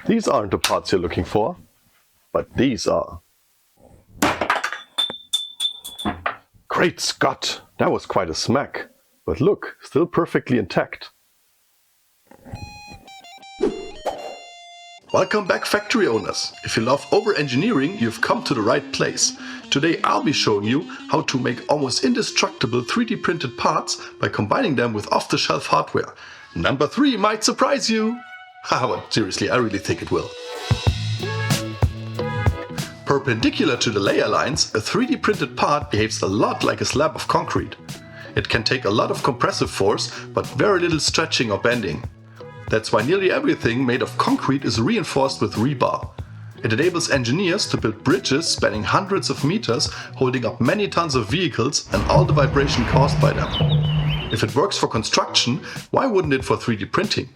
These aren't the parts you're looking for, but these are. Great Scott! That was quite a smack. But look, still perfectly intact. Welcome back, factory owners! If you love over-engineering, you've come to the right place. Today I'll be showing you how to make almost indestructible 3D printed parts by combining them with off-the-shelf hardware. Number 3 might surprise you! Haha, but seriously, I really think it will. Perpendicular to the layer lines, a 3D printed part behaves a lot like a slab of concrete. It can take a lot of compressive force, but very little stretching or bending. That's why nearly everything made of concrete is reinforced with rebar. It enables engineers to build bridges spanning hundreds of meters, holding up many tons of vehicles and all the vibration caused by them. If it works for construction, why wouldn't it for 3D printing?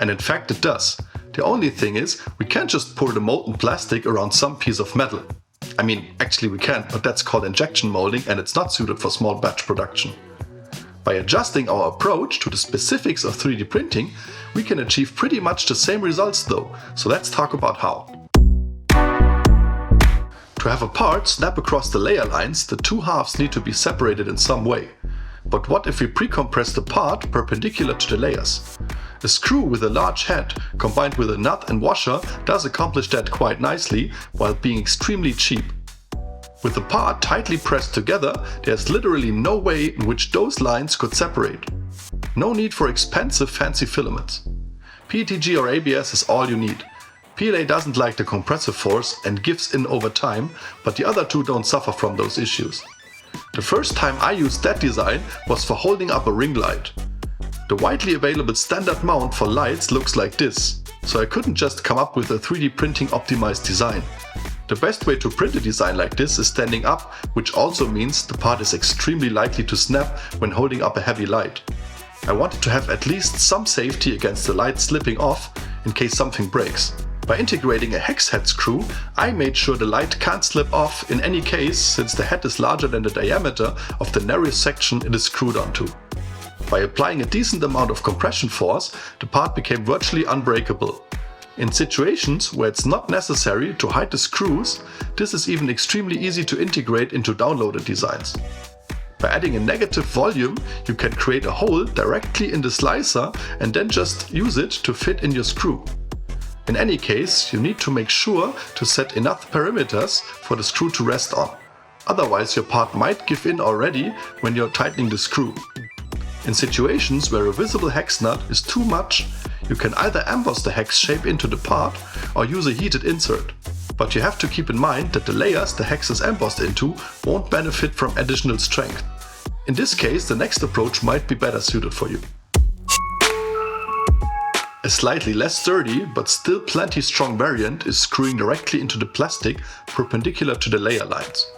And in fact it does. The only thing is, we can't just pour the molten plastic around some piece of metal. I mean, actually we can, but that's called injection molding and it's not suited for small batch production. By adjusting our approach to the specifics of 3D printing, we can achieve pretty much the same results though, so let's talk about how. To have a part snap across the layer lines, the two halves need to be separated in some way. But what if we pre-compress the part perpendicular to the layers? A screw with a large head combined with a nut and washer does accomplish that quite nicely while being extremely cheap. With the part tightly pressed together, there's literally no way in which those lines could separate. No need for expensive fancy filaments. PETG or ABS is all you need. PLA doesn't like the compressive force and gives in over time, but the other two don't suffer from those issues. The first time I used that design was for holding up a ring light. The widely available standard mount for lights looks like this, so I couldn't just come up with a 3D printing optimized design. The best way to print a design like this is standing up, which also means the part is extremely likely to snap when holding up a heavy light. I wanted to have at least some safety against the light slipping off in case something breaks. By integrating a hex head screw, I made sure the light can't slip off in any case, since the head is larger than the diameter of the narrowest section it is screwed onto. By applying a decent amount of compression force, the part became virtually unbreakable. In situations where it's not necessary to hide the screws, this is even extremely easy to integrate into downloaded designs. By adding a negative volume, you can create a hole directly in the slicer and then just use it to fit in your screw. In any case, you need to make sure to set enough perimeters for the screw to rest on. Otherwise your part might give in already when you're tightening the screw. In situations where a visible hex nut is too much, you can either emboss the hex shape into the part or use a heated insert. But you have to keep in mind that the layers the hex is embossed into won't benefit from additional strength. In this case, the next approach might be better suited for you. A slightly less sturdy, but still plenty strong variant is screwing directly into the plastic perpendicular to the layer lines.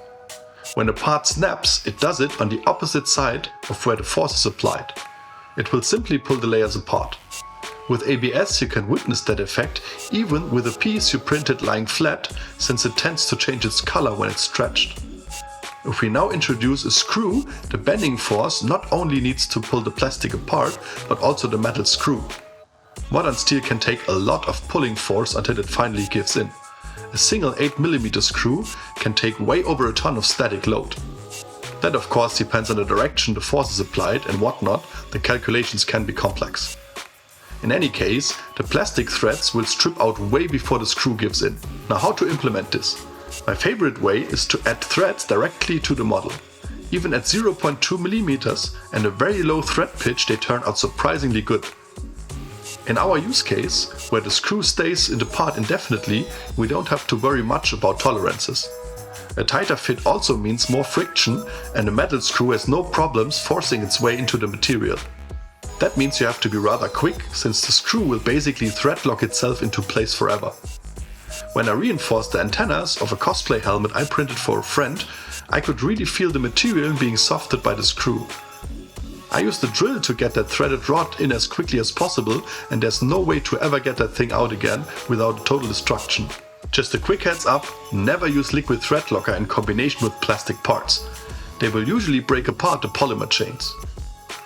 When a part snaps, it does it on the opposite side of where the force is applied. It will simply pull the layers apart. With ABS you can witness that effect even with a piece you printed lying flat, since it tends to change its color when it's stretched. If we now introduce a screw, the bending force not only needs to pull the plastic apart, but also the metal screw. Modern steel can take a lot of pulling force until it finally gives in. A single 8mm screw can take way over a ton of static load. That of course depends on the direction the force is applied and whatnot, the calculations can be complex. In any case, the plastic threads will strip out way before the screw gives in. Now how to implement this? My favorite way is to add threads directly to the model. Even at 0.2mm and a very low thread pitch they turn out surprisingly good. In our use case, where the screw stays in the part indefinitely, we don't have to worry much about tolerances. A tighter fit also means more friction and the metal screw has no problems forcing its way into the material. That means you have to be rather quick, since the screw will basically thread lock itself into place forever. When I reinforced the antennas of a cosplay helmet I printed for a friend, I could really feel the material being softened by the screw. I used the drill to get that threaded rod in as quickly as possible, and there's no way to ever get that thing out again without total destruction. Just a quick heads up, never use liquid thread locker in combination with plastic parts. They will usually break apart the polymer chains.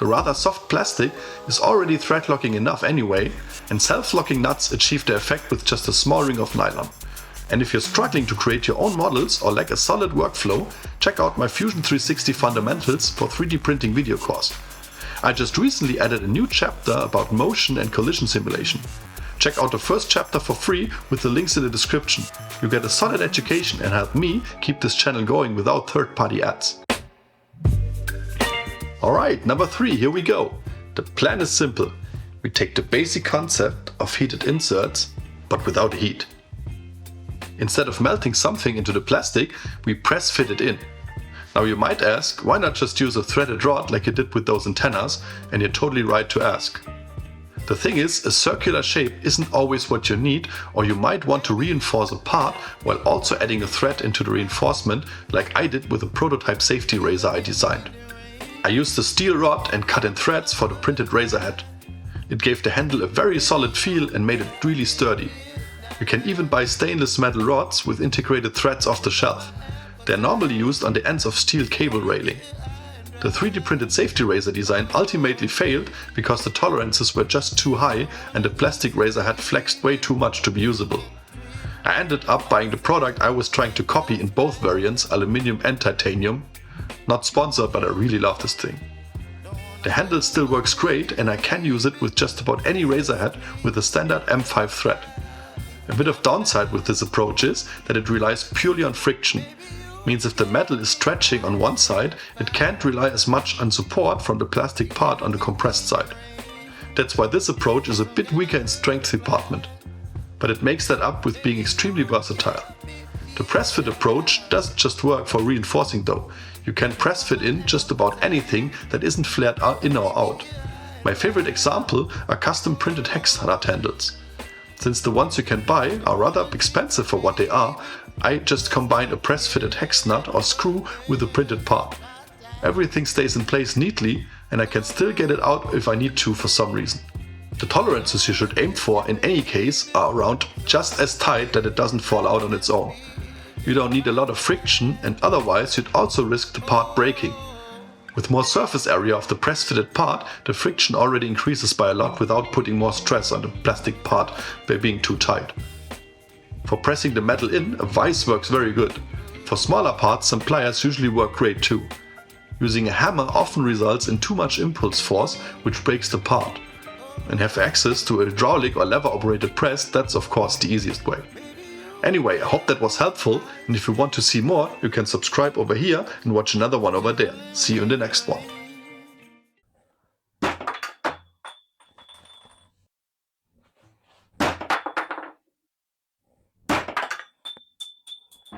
The rather soft plastic is already thread locking enough anyway, and self-locking nuts achieve their effect with just a small ring of nylon. And if you're struggling to create your own models or lack a solid workflow, check out my Fusion 360 Fundamentals for 3D printing video course. I just recently added a new chapter about motion and collision simulation. Check out the first chapter for free with the links in the description. You get a solid education and help me keep this channel going without third-party ads. Alright, number 3, here we go. The plan is simple. We take the basic concept of heated inserts, but without heat. Instead of melting something into the plastic, we press fit it in. Now you might ask, why not just use a threaded rod like you did with those antennas? And you're totally right to ask. The thing is, a circular shape isn't always what you need, or you might want to reinforce a part while also adding a thread into the reinforcement, like I did with a prototype safety razor I designed. I used a steel rod and cut in threads for the printed razor head. It gave the handle a very solid feel and made it really sturdy. You can even buy stainless metal rods with integrated threads off the shelf. They're normally used on the ends of steel cable railing. The 3D printed safety razor design ultimately failed because the tolerances were just too high and the plastic razor head flexed way too much to be usable. I ended up buying the product I was trying to copy in both variants, aluminium and titanium. Not sponsored, but I really love this thing. The handle still works great and I can use it with just about any razor head with a standard M5 thread. A bit of downside with this approach is that it relies purely on friction. Means if the metal is stretching on one side, it can't rely as much on support from the plastic part on the compressed side. That's why this approach is a bit weaker in strength department. But it makes that up with being extremely versatile. The press fit approach doesn't just work for reinforcing though. You can press fit in just about anything that isn't flared in or out. My favorite example are custom printed hex nut handles. Since the ones you can buy are rather expensive for what they are, I just combine a press-fitted hex nut or screw with a printed part. Everything stays in place neatly and I can still get it out if I need to for some reason. The tolerances you should aim for in any case are around just as tight that it doesn't fall out on its own. You don't need a lot of friction and otherwise you'd also risk the part breaking. With more surface area of the press-fitted part, the friction already increases by a lot without putting more stress on the plastic part by being too tight. For pressing the metal in, a vise works very good. For smaller parts, some pliers usually work great too. Using a hammer often results in too much impulse force, which breaks the part. And have access to a hydraulic or lever operated press, that's of course the easiest way. Anyway, I hope that was helpful, and if you want to see more, you can subscribe over here and watch another one over there. See you in the next one.